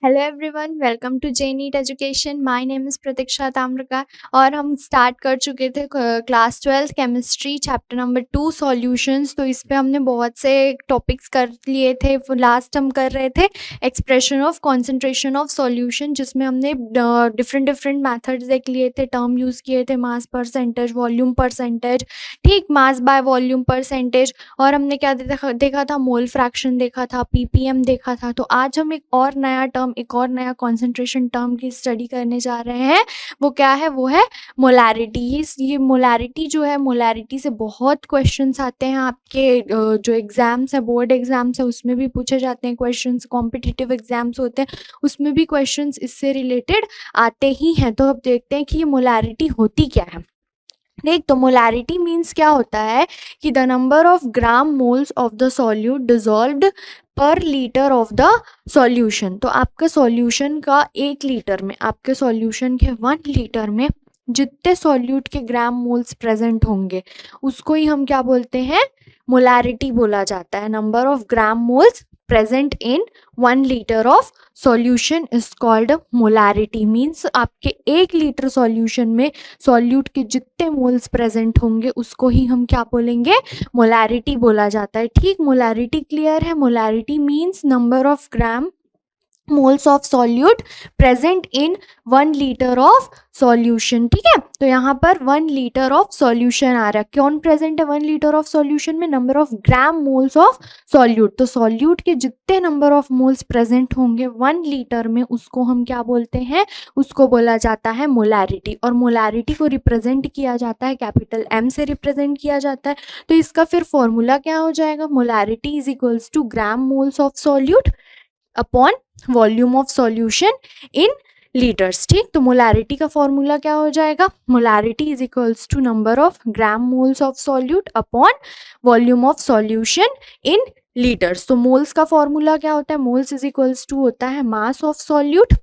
Hello everyone, welcome to Genit education. My name is Pratiksha Tamrakar और हम start कर चुके थे class 12 chemistry chapter number 2 solutions. तो इस पे हमने बहुत से टॉपिक्स कर लिए थे। लास्ट हम कर रहे थे expression of concentration of solution, जिसमें हमने डिफरेंट मेथड्स देख लिए थे, टर्म यूज़ किए थे, मास परसेंटेज, वॉल्यूम परसेंटेज, ठीक, मास बाय वॉल्यूम परसेंटेज। और हमने क्या देखा था, मोल फ्रैक्शन देखा था, पीपीएम देखा था। तो आज हम एक और नया टर्म, एक और नया कॉन्सेंट्रेशन टर्म की स्टडी करने जा रहे हैं। वो क्या है? वो है मोलैरिटी। ये मोलैरिटी जो है, मोलैरिटी से बहुत क्वेश्चंस आते हैं आपके जो एग्जाम्स है, बोर्ड एग्जाम्स है, उसमें भी पूछे जाते हैं क्वेश्चंस। कॉम्पिटिटिव एग्जाम्स होते हैं, उसमें भी क्वेश्चंस इससे रिलेटेड आते ही हैं। तो अब देखते हैं कि ये मोलैरिटी होती क्या है। देख, तो मोलैरिटी मीन्स क्या होता है कि the number of gram moles of the solute dissolved पर लीटर ऑफ द सॉल्यूशन। तो आपके सॉल्यूशन का 1 लीटर में, आपके सॉल्यूशन के 1 लीटर में जितने सॉल्यूट के ग्राम मोल्स प्रेजेंट होंगे उसको ही हम क्या बोलते हैं? मोलैरिटी बोला जाता है। Number of gram moles present in 1 litre of solution is called molarity. Means आपके 1 लीटर सॉल्यूशन में सॉल्यूट के जितने मोल्स प्रेजेंट होंगे उसको ही हम क्या बोलेंगे? मोलैरिटी बोला जाता है। ठीक, मोलैरिटी क्लियर है? Molarity means number of gram moles of solute present in 1 litre of solution. ठीक है, तो यहाँ पर 1 लीटर ऑफ सॉल्यूशन आ रहा है। कौन प्रेजेंट है 1 लीटर ऑफ सॉल्यूशन में? Number of gram moles of solute. तो सॉल्यूट के जितने नंबर ऑफ मोल्स प्रेजेंट होंगे 1 लीटर में उसको हम क्या बोलते हैं? उसको बोला जाता है मोलैरिटी। और मोलैरिटी को रिप्रेजेंट किया जाता है कैपिटल M से रिप्रेजेंट किया जाता है। तो इसका फिर फॉर्मूला क्या हो जाएगा? Molarity is equals to gram moles of solute upon volume of solution in litres. ठीक, तो मोलैरिटी का फॉर्मूला क्या हो जाएगा? Molarity is equals to number of gram moles of solute upon volume of solution in litres. तो moles का formula क्या होता है? मोल्स इज इक्वल्स टू होता है mass of solute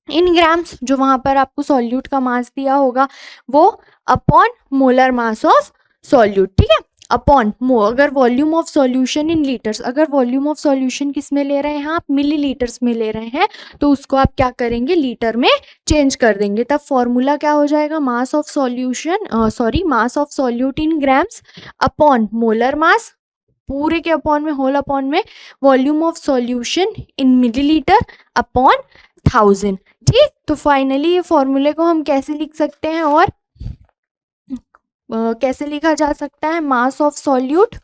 in grams, जो वहां पर आपको सॉल्यूट का मास दिया होगा वो, upon molar mass of solute. ठीक है, अपॉन अगर volume of solution in litres, अगर वॉल्यूम ऑफ सॉल्यूशन किस में ले रहे हैं आप? मिलीलीटर्स में ले रहे हैं, तो उसको आप क्या करेंगे? लीटर में चेंज कर देंगे। तब फॉर्मूला क्या हो जाएगा? Mass of solution mass of solute in grams upon molar मास, पूरे के अपॉन में, होल अपॉन में, volume of solution in millilitre upon 1000। ठीक, तो फाइनली ये फॉर्मूले को हम कैसे लिख सकते हैं और कैसे लिखा जा सकता है? Mass of solute,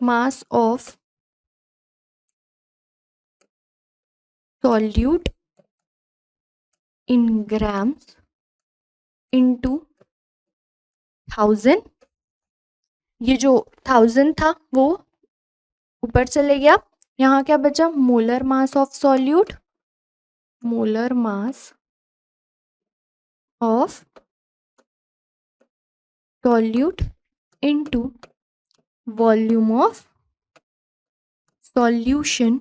mass of solute in grams into 1000। ये जो 1000 था वो ऊपर चले गया, यहाँ क्या बचा? Molar mass of solute, molar mass of solute into volume of solution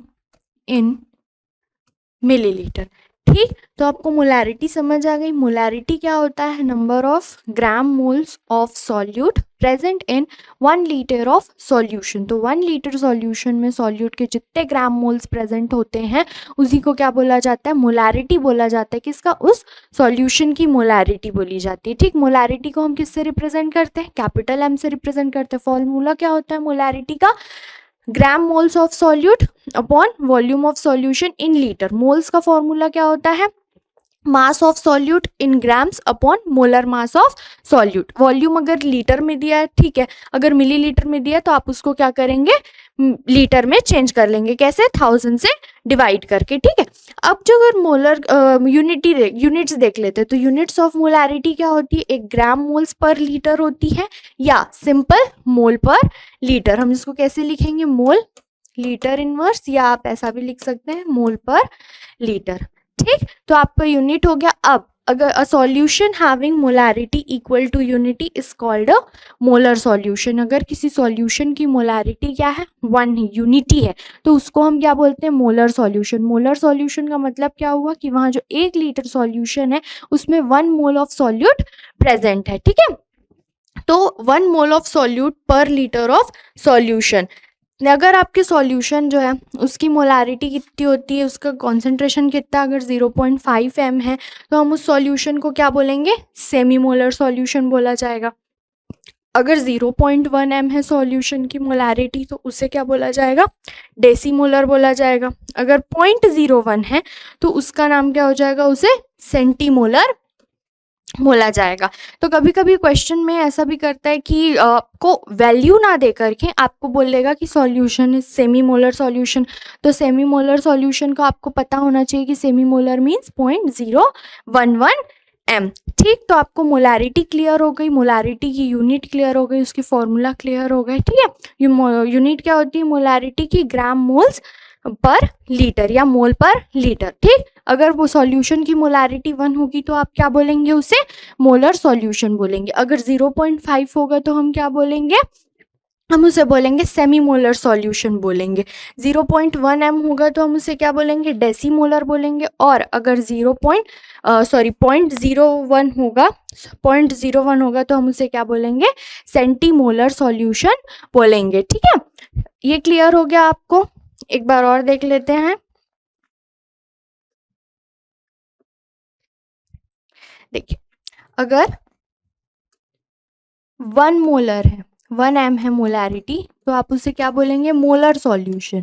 in millilitre. ठीक, तो आपको मोलैरिटी समझ आ गई। मोलैरिटी क्या होता है? Number of gram moles of solute present in 1 litre of solution. तो 1 लीटर सॉल्यूशन में सॉल्यूट के जितने ग्राम मोल्स प्रेजेंट होते हैं उसी को क्या बोला जाता है? मोलैरिटी बोला जाता है। किसका? उस सॉल्यूशन की मोलैरिटी बोली जाती है। ठीक, मोलैरिटी को हम किससे रिप्रेजेंट करते हैं? कैपिटल M से रिप्रेजेंट करते हैं। फॉर्मूला क्या होता है मोलैरिटी का? Gram moles of solute upon volume of solution in litre. Moles का फॉर्मूला क्या होता है? Mass of solute in grams upon molar mass of solute. Volume अगर लीटर में दिया है, ठीक है, अगर मिलीलीटर में दिया है तो आप उसको क्या करेंगे? लीटर में चेंज कर लेंगे। कैसे? 1000 से डिवाइड करके। ठीक है, अब जो अगर मोलर यूनिट्स देख लेते हैं तो यूनिट्स ऑफ मोलैरिटी क्या होती है? 1 ग्राम मोल्स पर लीटर होती है, या सिंपल मोल पर लीटर। हम इसको कैसे लिखेंगे? मोल लीटर इनवर्स, या आप ऐसा भी लिख सकते हैं मोल पर लीटर। ठीक, तो आपका यूनिट हो गया। अब अगर a solution having molarity equal to unity is called a molar solution. अगर किसी सॉल्यूशन की मोलैरिटी क्या है? 1 यूनिटी है, तो उसको हम क्या बोलते हैं? Molar solution. मोलर सॉल्यूशन का मतलब क्या हुआ कि वहाँ जो 1 लीटर सॉल्यूशन है उसमें 1 मोल ऑफ सॉल्यूट प्रेजेंट है। ठीक है, तो 1 मोल ऑफ सॉल्यूट पर लीटर ऑफ सॉल्यूशन। अगर आपके सॉल्यूशन जो है उसकी मोलारिटी कितनी होती है, उसका कॉन्सेंट्रेशन कितना, अगर 0.5 m है तो हम उस सॉल्यूशन को क्या बोलेंगे, सेमी मोलर सॉल्यूशन बोला जाएगा। अगर 0.1 m है सॉल्यूशन की मोलारिटी तो उसे क्या बोला जाएगा, डेसीमोलर बोला जाएगा। अगर 0.01 है तो उसका नाम क्या हो जाएगा, उसे सेंटीमोलर बोला जाएगा। तो कभी कभी क्वेश्चन में ऐसा भी करता है कि आपको वैल्यू ना दे करके आपको बोलेगा कि solution is semi molar solution. तो सेमी मोलर सॉल्यूशन को आपको पता होना चाहिए कि सेमी मोलर मीन्स 0.011 m। ठीक, तो आपको मोलारिटी क्लियर हो गई, मोलारिटी की यूनिट क्लियर हो गई, उसकी फॉर्मूला क्लियर हो गई। ठीक है, यूनिट क्या होती है मोलारिटी की, ग्राम मोल्स पर लीटर या मोल पर लीटर। ठीक, अगर वो सॉल्यूशन की मोलारिटी 1 होगी तो आप क्या बोलेंगे, उसे मोलर सॉल्यूशन बोलेंगे। अगर 0.5 होगा तो हम क्या बोलेंगे, हम उसे बोलेंगे सेमी मोलर सॉल्यूशन बोलेंगे। 0.1 m होगा तो हम उसे क्या बोलेंगे, डेसीमोलर बोलेंगे। और अगर 0.01 होगा, 0.01 होगा तो हम उसे क्या बोलेंगे, सेंटीमोलर सॉल्यूशन बोलेंगे। ठीक है, ये क्लियर हो गया आपको। एक बार और देख लेते हैं। देखिए, अगर 1 मोलर है, 1 m है मोलारिटी, तो आप उसे क्या बोलेंगे, मोलर सॉल्यूशन।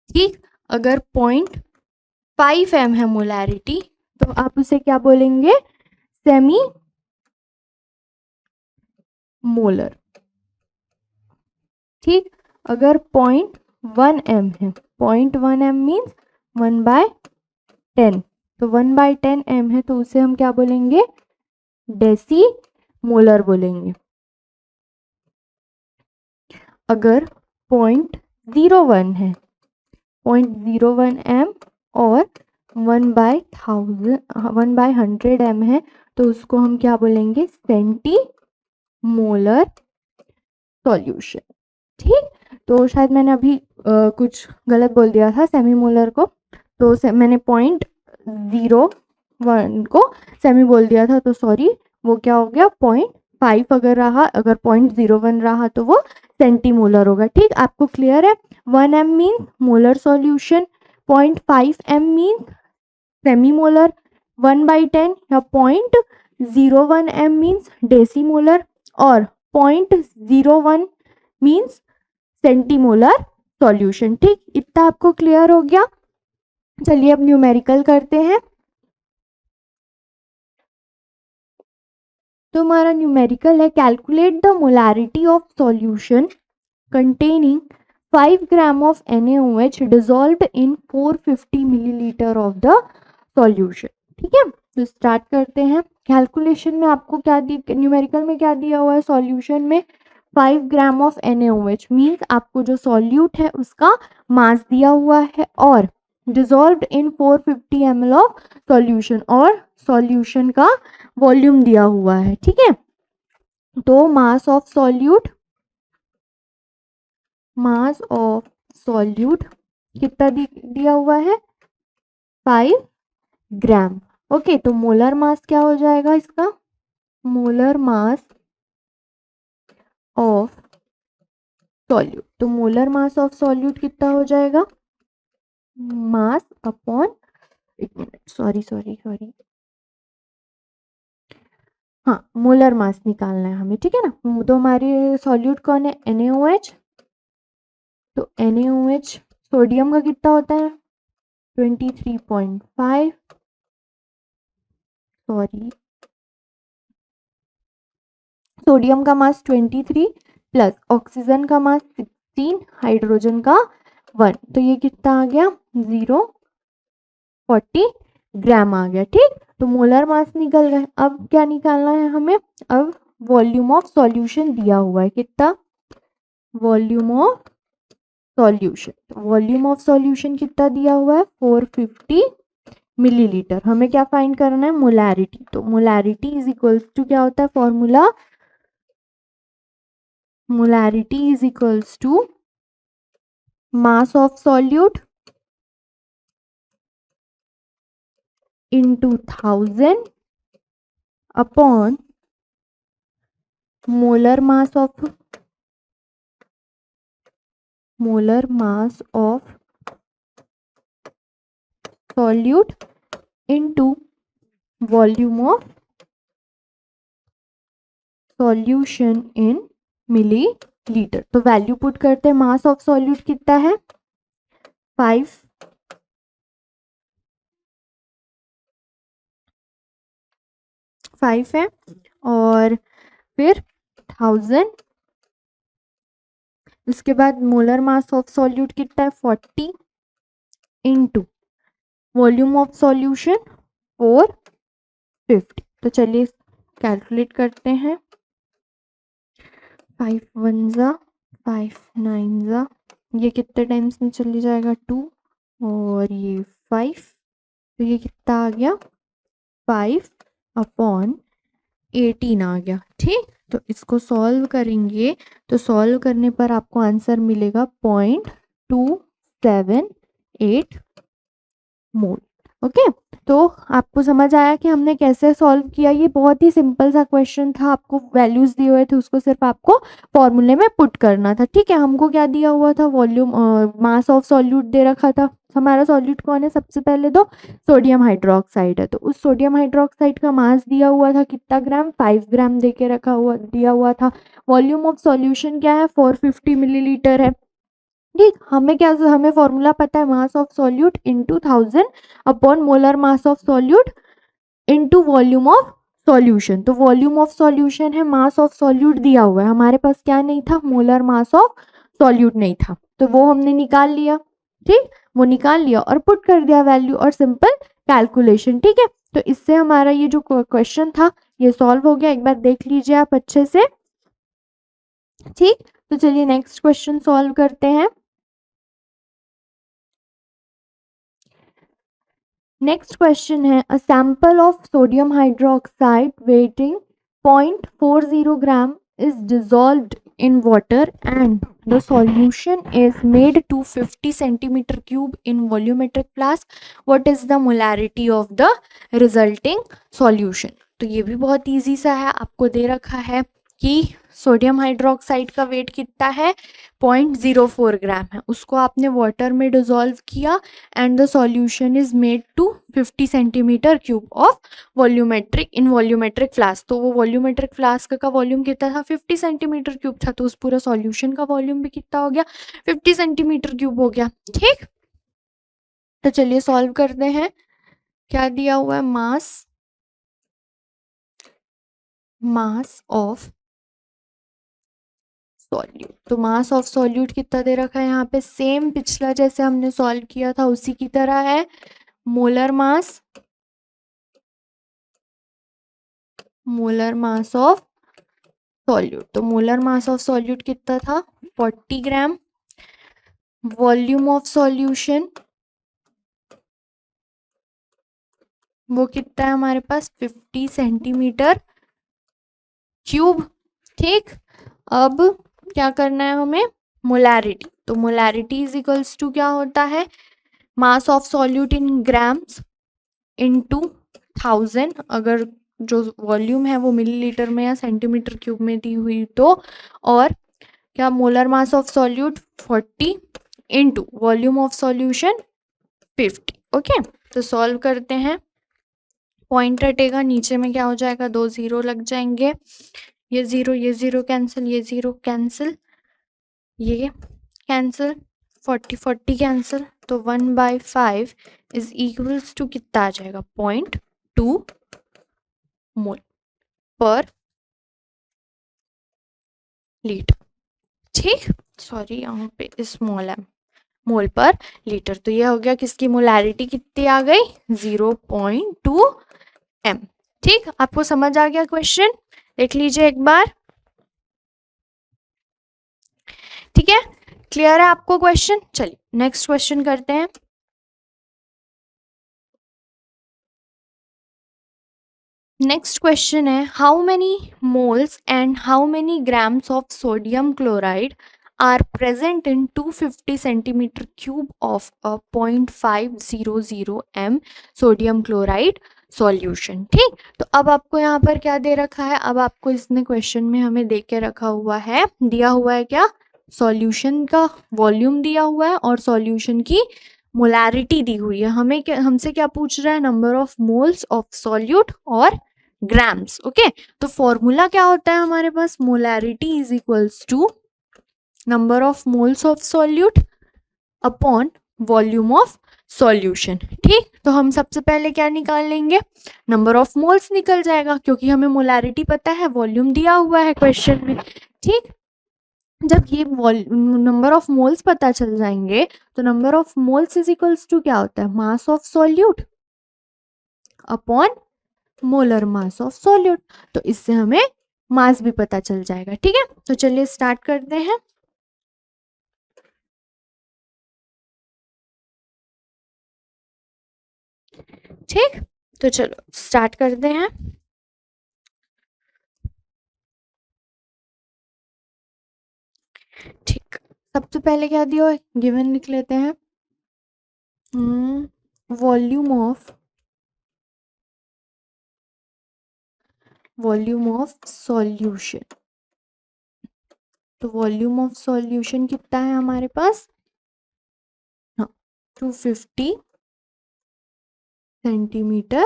ठीक, अगर 0.5 m है मोलारिटी तो आप उसे क्या बोलेंगे, सेमी मोलर। ठीक, अगर 0.1 m है, 0.1 m मीन्स 1/10, तो 1/10 m है तो उसे हम क्या बोलेंगे, डेसी मोलर बोलेंगे। अगर 0.01 है, 0.01 m और 1/100 m है तो उसको हम क्या बोलेंगे, सेंटी मोलर सॉल्यूशन। ठीक, तो शायद मैंने अभी कुछ गलत बोल दिया था सेमी मोलर को, तो मैंने 0.01 को सेमी बोल दिया था, तो सॉरी, वो क्या हो गया, 0.5 अगर रहा, अगर 0.01 रहा तो वो सेंटीमोलर होगा। ठीक, आपको क्लियर है। 1 m mean molar solution, 0.5 m mean semi molar, 1/10 या 0.01 m मीन्स डेसीमोलर, और 0.01 मीन्स सेंटीमोलर सॉल्यूशन। ठीक, इतना आपको क्लियर हो गया। चलिए अब न्यूमेरिकल करते हैं। तो हमारा न्यूमेरिकल है, calculate the molarity of solution containing 5 gram of NaOH dissolved in 450 milliliter of the solution। ठीक है, तो स्टार्ट करते हैं। कैलकुलेशन में आपको क्या दी, न्यूमेरिकल में क्या दिया हुआ है, सॉल्यूशन में 5 ग्राम ऑफ NaOH मीन्स आपको जो सॉल्यूट है उसका मास दिया हुआ है, और dissolved in 450 ml of solution, और सॉल्यूशन का वॉल्यूम दिया हुआ है। ठीक है, तो mass of solute, mass of solute कितना दिया हुआ है, 5 ग्राम। ओके, तो मोलर मास क्या हो जाएगा इसका, मोलर मास ऑफ सॉल्यूट, तो मोलर मास ऑफ सॉल्यूट कितना हो जाएगा, मास अपॉन, एक मिनट, सॉरी सॉरी सॉरी, हाँ, मोलर मास निकालना है हमें। ठीक है ना, तो हमारे सॉल्यूट कौन है, NaOH, तो NaOH सोडियम का कितना होता है, 23.5, सॉरी, सोडियम का मास 23 प्लस ऑक्सीजन का मास 16, हाइड्रोजन का 1, तो ये कितना आ गया, 0.40 ग्राम आ गया। ठीक, तो मोलर मास निकल गए। अब क्या निकालना है हमें, अब वॉल्यूम ऑफ सॉल्यूशन दिया हुआ है, कितना, volume of solution, volume of solution कितना दिया हुआ है, 450 मिलीलीटर। हमें क्या फाइंड करना है, मोलैरिटी, तो मोलैरिटी इज इक्वल्स टू क्या होता है formula, molarity is equals to mass of solute into 1000 upon molar mass of solute into volume of solution in millilitre. तो वैल्यू पुट करते हैं, मास ऑफ सॉल्यूट कितना है 5 है, और फिर 1000, उसके बाद मोलर मास ऑफ सॉल्यूट कितना है 40 इनटू वॉल्यूम ऑफ सॉल्यूशन 450। तो चलिए कैलकुलेट करते हैं, 5 1 जा 5 9 जा, ये कितने टाइम्स में चली जाएगा 2, और ये 5, तो ये कितना आ गया 5/18 आ गया। ठीक, तो इसको सॉल्व करेंगे, तो सॉल्व करने पर आपको आंसर मिलेगा 0.278 मोल। ओके, तो आपको समझ आया कि हमने कैसे सॉल्व किया। ये बहुत ही सिंपल सा क्वेश्चन था, आपको वैल्यूज दिए हुए थे, उसको सिर्फ आपको फॉर्मूले में पुट करना था। ठीक है, हमको क्या दिया हुआ था, वॉल्यूम मास ऑफ सॉल्यूट दे रखा था। हमारा सॉल्यूट कौन है, सबसे पहले तो सोडियम हाइड्रोक्साइड है, तो उस सोडियम हाइड्रोक्साइड का मास दिया हुआ था कितना ग्राम, 5 ग्राम दे के रखा हुआ दिया हुआ था। वॉल्यूम ऑफ सॉल्यूशन क्या है 450 मिलीलीटर है। ठीक, हमें फॉर्मूला पता है, mass of solute into 1000 upon molar mass of solute into volume of solution. तो वॉल्यूम ऑफ सॉल्यूशन है, मास ऑफ सॉल्यूट दिया हुआ है, हमारे पास क्या नहीं था, मोलर मास ऑफ सॉल्यूट नहीं था, तो वो हमने निकाल लिया। ठीक, वो निकाल लिया और पुट कर दिया वैल्यू, और सिंपल कैलकुलेशन। ठीक है, तो इससे हमारा ये जो क्वेश्चन था ये सॉल्व हो गया, एक बार देख लीजिए आप अच्छे से। ठीक, तो चलिए नेक्स्ट क्वेश्चन सॉल्व करते हैं। नेक्स्ट क्वेश्चन है, a sample of sodium hydroxide waiting 0.40 gram is dissolved in water and the solution is made to 50 centimeter cube in volumetric flask. What is the molarity of the resulting solution? तो ये भी बहुत easy सा है, आपको दे रखा है कि सोडियम हाइड्रोक्साइड का वेट कितना है 0.04 ग्राम है, उसको आपने वाटर में डिजोल्व किया and the solution is made to 50 centimetre cube of volumetric flask. तो वो वॉल्यूमेट्रिक फ्लास्क का वॉल्यूम कितना था 50 सेंटीमीटर क्यूब था, तो उस पूरा सॉल्यूशन का वॉल्यूम भी कितना हो गया 50 सेंटीमीटर क्यूब हो गया। ठीक, तो चलिए सॉल्व करते हैं। क्या दिया हुआ है, मास ऑफ सॉल्यूट। तो मास ऑफ सॉल्यूट कितना दे रखा है यहाँ पे, सेम पिछला जैसे हमने सॉल्व किया था उसी की तरह है, मोलर मास ऑफ सॉल्यूट। तो मोलर मास ऑफ सॉल्यूट कितना था 40 ग्राम, वॉल्यूम ऑफ सॉल्यूशन वो कितना है हमारे पास 50 सेंटीमीटर क्यूब। ठीक, अब क्या करना है हमें, मोलैरिटी। तो मोलैरिटी इज इक्वल्स टू क्या होता है, mass of solute in grams into 1000, अगर जो वॉल्यूम है वो मिलीलीटर में या सेंटीमीटर क्यूब में दी हुई तो, और क्या molar mass of solute 40 into volume of solution 50। Okay, तो सॉल्व करते हैं, पॉइंट रटेगा, नीचे में क्या हो जाएगा 2 0 लग जाएंगे, ये 0 कैंसिल, ये 0 कैंसिल, ये कैंसिल, 40 40 कैंसिल, तो 1/5 इज इक्वल्स टू कितना आ जाएगा 0.2 मोल पर लीटर। ठीक, सॉरी यहाँ पे स्मॉल है, मोल पर लीटर। तो ये हो गया, किसकी मोलैरिटी कितनी आ गई 0.2 m। ठीक, आपको समझ आ गया क्वेश्चन, देख लीजिए एक बार। ठीक है, क्लियर है आपको क्वेश्चन। चलिए नेक्स्ट क्वेश्चन करते हैं। नेक्स्ट क्वेश्चन है, how many moles and how many grams of sodium chloride are present in 250 centimeter cube of a 0.500 m sodium chloride solution. ठीक, तो अब आपको यहाँ पर क्या दे रखा है, अब आपको इसने क्वेश्चन में हमें दे के रखा हुआ है, दिया हुआ है क्या, सॉल्यूशन का वॉल्यूम दिया हुआ है और सॉल्यूशन की मोलैरिटी दी हुई है। हमें क्या, हमसे क्या पूछ रहा है, number of moles of solute और ग्राम्स। ओके, तो फॉर्मूला क्या होता है हमारे पास, molarity is equals to number of moles of solute upon volume of solution. ठीक, तो हम सबसे पहले क्या निकाल लेंगे, नंबर ऑफ मोल्स निकल जाएगा, क्योंकि हमें मोलैरिटी पता है, वॉल्यूम दिया हुआ है क्वेश्चन में। ठीक, जब ये नंबर ऑफ मोल्स पता चल जाएंगे तो number of moles is equals to क्या होता है, mass of solute upon molar mass of solute. तो इससे हमें मास भी पता चल जाएगा। ठीक है, तो चलिए स्टार्ट करते हैं। ठीक, तो चलो स्टार्ट करते हैं। ठीक, सबसे पहले क्या दिया है, गिवन लिख लेते हैं, वॉल्यूम ऑफ सॉल्यूशन। तो वॉल्यूम ऑफ सॉल्यूशन कितना है हमारे पास, हाँ 250 सेंटीमीटर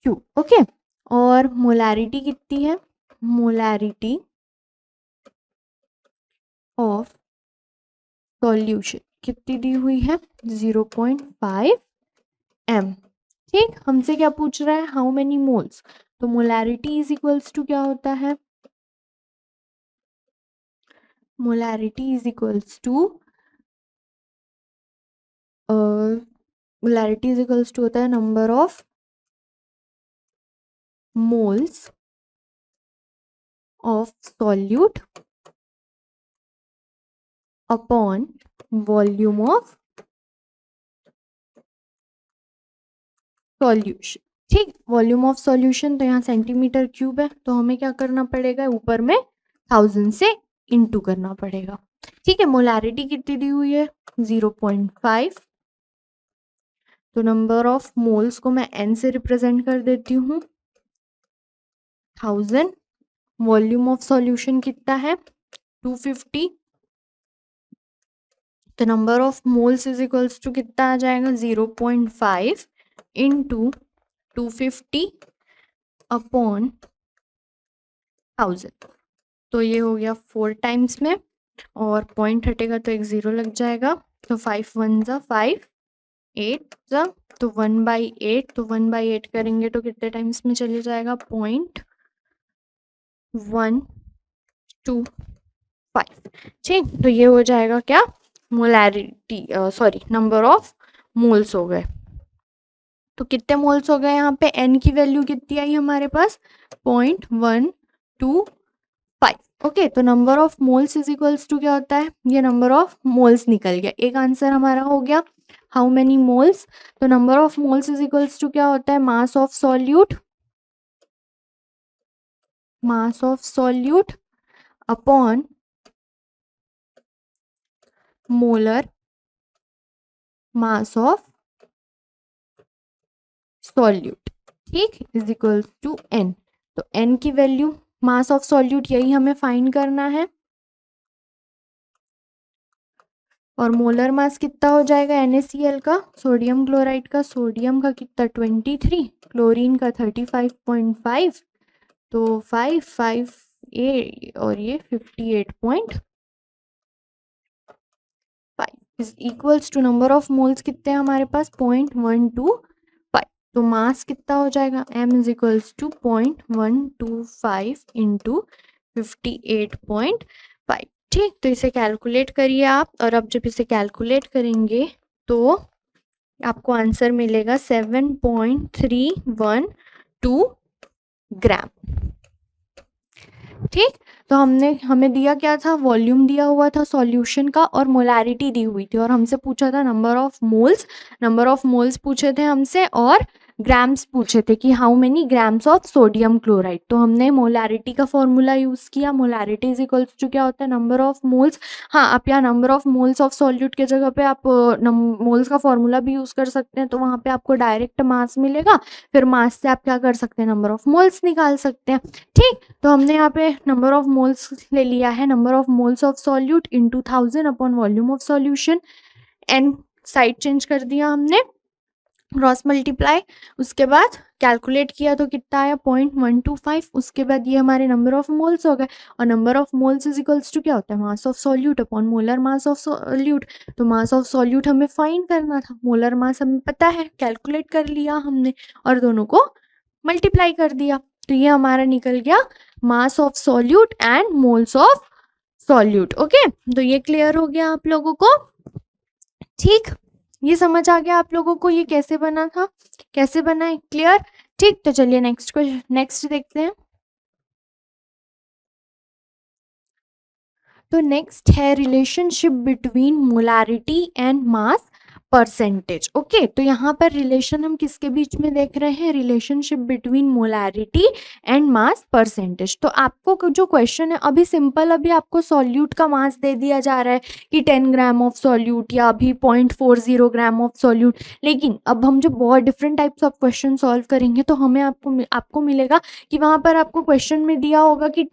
क्यूब। ओके, और मोलैरिटी कितनी है, मोलैरिटी ऑफ सॉल्यूशन कितनी दी हुई है, 0.5 m। ठीक, हमसे क्या पूछ रहा है, हाउ मेनी मोल्स, तो मोलैरिटी इज इक्वल्स टू क्या होता है, molarity is equals to molarity is equals to होता है number of moles of solute upon volume of solution. ठीक, वॉल्यूम ऑफ सॉल्यूशन तो यहाँ सेंटीमीटर क्यूब है, तो हमें क्या करना पड़ेगा, ऊपर में 1000 से इंटू करना पड़ेगा। ठीक है, मोलैरिटी कितनी दी हुई है, 0.5, तो नंबर ऑफ मोल्स को मैं n से रिप्रेजेंट कर देती हूँ 1000। वॉल्यूम ऑफ सॉल्यूशन कितना है 250, तो number of moles is equals to कितना आ जाएगा 0.5 इंटू 250 अपॉन 1000। तो ये हो गया 4 टाइम्स में, और पॉइंट हटेगा तो एक 0 लग जाएगा, तो 5 1 जा 5 8 जा, तो 1/8, तो 1/8 करेंगे तो कितने टाइम्स में चले जाएगा, 0.125। ठीक, तो ये हो जाएगा क्या, molarity sorry number of moles हो गए। तो कितने मोल्स हो गए यहाँ पे, n की वैल्यू कितनी आई हमारे पास 0.125। ओके, तो number of moles is equals to क्या होता है, ये नंबर ऑफ मोल्स निकल गया, एक आंसर हमारा हो गया, हाउ मेनी मोल्स, तो number of moles is equals to क्या होता है, mass of solute upon molar mass of solute. ठीक, इज इक्वल्स टू n। तो n की वैल्यू, मास ऑफ सॉल्यूट यही हमें फाइंड करना है, और मोलर मास कितना हो जाएगा NaCl का, सोडियम क्लोराइड का, सोडियम का कितना 23, क्लोरीन का 35.5, तो 5 5 और ये 58.5 is equals to number of moles कितने हैं हमारे पास 0.125। तो मास कितना हो जाएगा, m is equals to 0.125 into 58.5। ठीक, तो इसे कैलकुलेट करिए आप, और अब जब इसे कैलकुलेट करेंगे तो आपको आंसर मिलेगा 7.312 ग्राम। ठीक, तो हमें दिया क्या था, वॉल्यूम दिया हुआ था सॉल्यूशन का, और मोलैरिटी दी हुई थी, और हमसे पूछा था नंबर ऑफ मोल्स पूछे थे हमसे, और ग्राम्स पूछे थे कि how many grams of sodium chloride, तो हमने मोलैरिटी का फॉर्मूला यूज़ किया। मोलैरिटी इज इक्वल्स टू क्या होता है, नंबर ऑफ मोल्स। हाँ, आप यहाँ number of moles of solute के जगह पे आप मोल्स का फॉर्मूला भी यूज़ कर सकते हैं, तो वहाँ पे आपको डायरेक्ट मास मिलेगा, फिर मास से आप क्या कर सकते हैं, नंबर ऑफ मोल्स निकाल सकते हैं। ठीक, तो हमने यहाँ पे नंबर ऑफ मोल्स ले लिया है, number of moles of solute into 1000 upon volume of solution, and side change कर दिया हमने, क्रॉस मल्टीप्लाई, उसके बाद कैलकुलेट किया तो कितना आया 0.125, उसके बाद ये हमारे नंबर ऑफ मोल्स हो गए, और number of moles is equals to क्या होता है, mass of solute upon molar mass of solute. तो मास ऑफ सॉल्यूट हमें फाइंड करना था, मोलर मास हमें पता है, कैलकुलेट कर लिया हमने और दोनों को मल्टीप्लाई कर दिया, तो ये हमारा निकल गया मास of solute and moles of solute. Okay, तो ये क्लियर हो गया आप लोगों को। ठीक, ये समझ आ गया आप लोगों को ये कैसे बना था, कैसे बना है, क्लियर। ठीक, तो चलिए नेक्स्ट क्वेश्चन, नेक्स्ट देखते हैं। तो नेक्स्ट है relationship between molarity and mass percentage. Okay, तो यहाँ पर रिलेशन हम किसके बीच में देख रहे हैं, relationship between molarity and mass percentage. तो आपको जो क्वेश्चन है अभी सिंपल, अभी आपको सॉल्यूट का मास दे दिया जा रहा है कि 10 ग्राम ऑफ सॉल्यूट या अभी 0.40 ग्राम ऑफ सॉल्यूट, लेकिन अब हम जो बहुत different types of question solve करेंगे तो हमें आपको मिलेगा कि वहाँ पर आपको क्वेश्चन में दिया होगा कि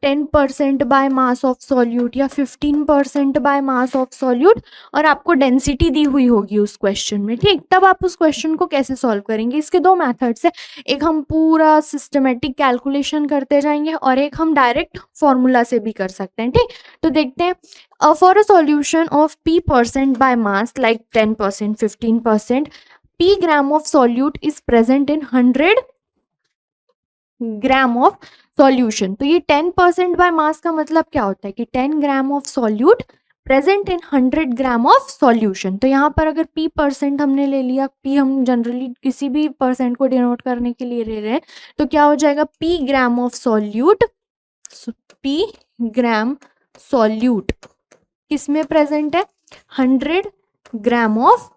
10% बाय मास ऑफ सॉल्यूट या 15% बाय मास ऑफ सॉल्यूट, और आपको डेंसिटी दी हुई होगी उस क्वेश्चन में। ठीक, तब आप उस क्वेश्चन को कैसे सॉल्व करेंगे, इसके दो मेथड्स है, एक हम पूरा सिस्टमेटिक कैलकुलेशन करते जाएंगे और एक हम डायरेक्ट फॉर्मूला से भी कर सकते हैं। ठीक, तो देखते हैं। For a solution of P% by mass like 10%, 15%, P gram of solute is present in 100 gram of solution. तो ये 10% बाय मास का मतलब क्या होता है कि 10 gram of solute present in 100 gram of solution. तो यहाँ पर अगर P% हमने ले लिया, P हम जनरली किसी भी परसेंट को डिनोट करने के लिए ले रहे हैं, तो क्या हो जाएगा, P gram of solute, P gram solute किस में प्रेजेंट है, 100 ग्राम ऑफ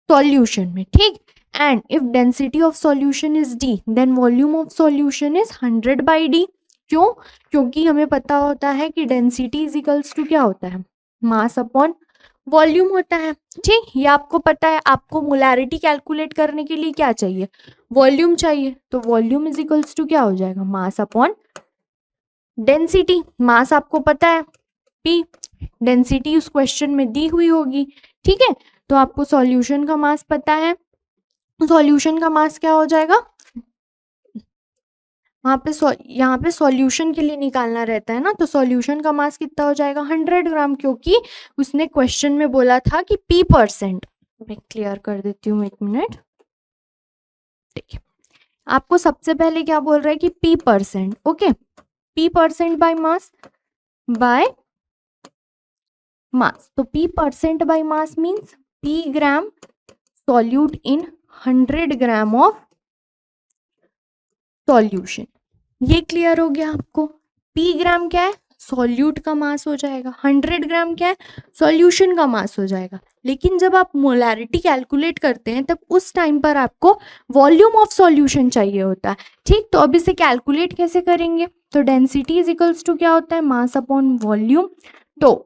सॉल्यूशन में। ठीक, and if density of solution is D then volume of solution is 100 by D। क्यों, क्योंकि हमें पता होता है कि डेंसिटी इज इक्वल्स टू क्या होता है, मास अपॉन वॉल्यूम होता है। ठीक, ये आपको पता है। आपको मोलैरिटी कैलकुलेट करने के लिए क्या चाहिए, वॉल्यूम चाहिए, तो वॉल्यूम इज इक्वल्स टू क्या हो जाएगा, मास अपॉन डेंसिटी। मास आपको पता है P, डेंसिटी उस क्वेश्चन में दी हुई होगी। ठीक है, तो आपको सॉल्यूशन का मास पता है, सॉल्यूशन का मास क्या हो जाएगा, वहाँ पे यहाँ पे सॉल्यूशन के लिए निकालना रहता है ना, तो सॉल्यूशन का मास कितना हो जाएगा, 100 ग्राम, क्योंकि उसने क्वेश्चन में बोला था कि P%। मैं क्लियर कर देती हूँ, 1 मिनट। देखिए, आपको सबसे पहले क्या बोल रहा है कि P%। Okay, P% by mass, तो P% by mass means P gram solute in 100 gram of solution. ये क्लियर हो गया आपको। P ग्राम क्या है, सॉल्यूट का मास हो जाएगा, 100 ग्राम क्या है, सॉल्यूशन का मास हो जाएगा। लेकिन जब आप मोलैरिटी कैलकुलेट करते हैं तब उस टाइम पर आपको वॉल्यूम ऑफ सॉल्यूशन चाहिए होता है। ठीक, तो अब इसे कैलकुलेट कैसे करेंगे, तो डेंसिटी इज इक्वल्स टू क्या होता है, मास अपॉन वॉल्यूम। तो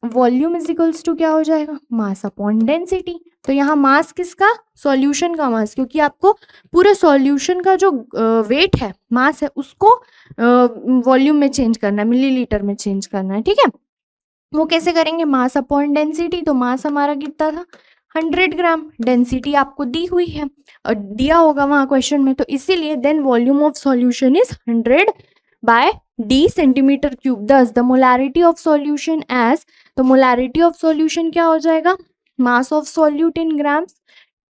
वॉल्यूम इज इक्वल्स टू क्या हो जाएगा, मास अपॉन डेंसिटी। तो यहाँ मास किसका, सॉल्यूशन का मास, क्योंकि आपको पूरे सॉल्यूशन का जो वेट है, मास है, उसको वॉल्यूम में चेंज करना है, मिलीलीटर में चेंज करना है। ठीक है, वो कैसे करेंगे, मास अपॉन डेंसिटी। तो मास हमारा कितना था, 100 ग्राम, डेंसिटी आपको दी हुई है और दिया होगा वहाँ क्वेश्चन में, तो इसीलिए then volume of solution is 100 by D centimetre cube. Thus the molarity of solution as, तो मोलैरिटी ऑफ सॉल्यूशन क्या हो जाएगा, mass of solute in grams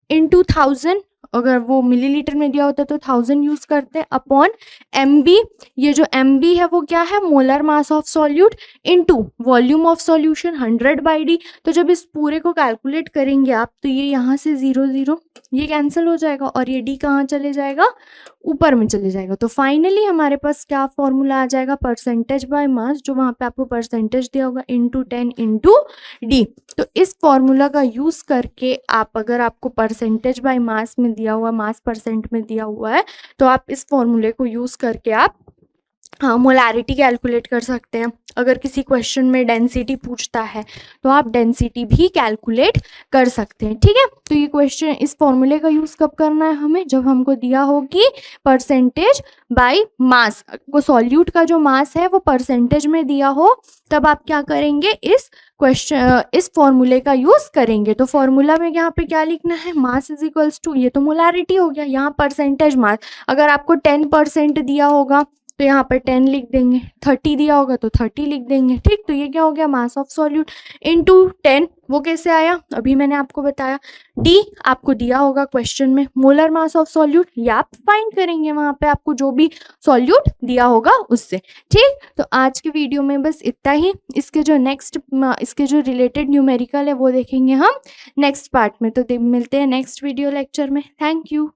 into 1000, अगर वो मिलीलीटर में दिया होता है तो 1000 यूज करते हैं, अपॉन MB। ये जो MB है वो क्या है, molar mass of solute into volume of solution 100 by D। तो जब इस पूरे को कैलकुलेट करेंगे आप, तो ये यहाँ से 0 0 ये कैंसिल हो जाएगा और ये D कहाँ चले जाएगा, ऊपर में चले जाएगा। तो फाइनली हमारे पास क्या फॉर्मूला आ जाएगा, परसेंटेज बाय मास, जो वहाँ पे आपको परसेंटेज दिया होगा इंटू 10 इंटू डी। तो इस फॉर्मूला का यूज़ करके आप, अगर आपको परसेंटेज बाय मास में दिया हुआ, मास परसेंट में दिया हुआ है, तो आप इस फॉर्मूले को यूज़ करके आप मोलारिटी कैलकुलेट कर सकते हैं। अगर किसी क्वेश्चन में डेंसिटी पूछता है तो आप डेंसिटी भी कैलकुलेट कर सकते हैं। ठीक है, तो ये क्वेश्चन, इस फॉर्मूले का यूज़ कब करना है हमें, जब हमको दिया होगी परसेंटेज बाय मास, को सॉल्यूट का जो मास है वो परसेंटेज में दिया हो, तब आप क्या करेंगे, इस फॉर्मूले का यूज़ करेंगे। तो फॉर्मूला में यहाँ पे क्या लिखना है, मास इज इक्वल्स टू, ये तो मोलारिटी हो गया, यहाँ परसेंटेज मास। अगर आपको 10% दिया होगा तो यहाँ पर 10 लिख देंगे, 30 दिया होगा तो 30 लिख देंगे। ठीक, तो ये क्या हो गया, मास ऑफ सॉल्यूट इनटू 10। वो कैसे आया, अभी मैंने आपको बताया। डी आपको दिया होगा क्वेश्चन में, मोलर मास ऑफ सॉल्यूट, या आप फाइंड करेंगे वहाँ पे आपको जो भी सॉल्यूट दिया होगा उससे। ठीक, तो आज के वीडियो में बस इतना ही। इसके जो रिलेटेड न्यूमेरिकल है वो देखेंगे हम नेक्स्ट पार्ट में। तो मिलते हैं नेक्स्ट वीडियो लेक्चर में। Thank you.